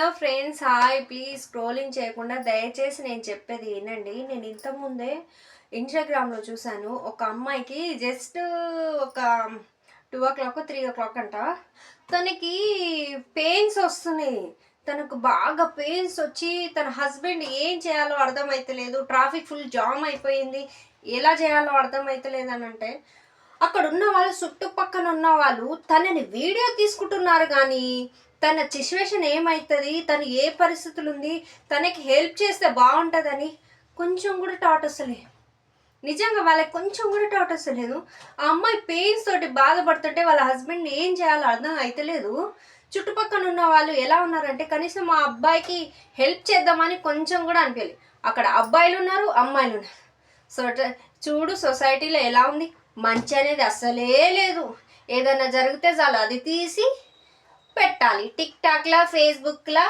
Hello friends, hi. Please scrolling చేయకుండా దయచేసి నేను చెప్పేది వినండి. నేను ఇంతకుముందే ఇన్స్టాగ్రామ్లో చూశాను. ఒక అమ్మాయికి జస్ట్ ఒక 2 o'clock 3 o'clock అంట. తనకి పెయిన్స్ వస్తున్నాయి. తనకు బాగా పెయిన్స్ వచ్చి తన హస్బెండ్ ఏం చేయాలో అర్థమైతలేదు. ట్రాఫిక్ ఫుల్ జామ్ అయిపోయింది. ఎలా చేయాలో అర్థమైతలేదు అని అంటే, అక్కడ ఉన్న వాళ్ళు, చుట్టుపక్కన ఉన్న వాళ్ళు తనని వీడియో తీసుకుంటున్నారు. కానీ తన సిచ్యువేషన్ ఏమవుతుంది, తను ఏ పరిస్థితులు ఉంది, తనకి హెల్ప్ చేస్తే బాగుంటుందని కొంచెం కూడా థాట్ వస్తలే. నిజంగా వాళ్ళకి కొంచెం కూడా థాట్ వస్తలేదు. ఆ అమ్మాయి పెయిన్స్ తోటి బాధపడుతుంటే వాళ్ళ హస్బెండ్ ఏం చేయాలో అర్థం అయితలేదు. చుట్టుపక్కల ఉన్న వాళ్ళు ఎలా ఉన్నారంటే, కనీసం మా అబ్బాయికి హెల్ప్ చేద్దామని కొంచెం కూడా అనిపించలేదు. అక్కడ అబ్బాయిలు ఉన్నారు, అమ్మాయిలు ఉన్నారు. సో చూడు సొసైటీలో ఎలా ఉంది. మంచి అనేది అస్సలే లేదు. ఏదైనా జరిగితే చాలు అది తీసి పెట్టాలి. టిక్ టాక్లా, ఫేస్బుక్లా.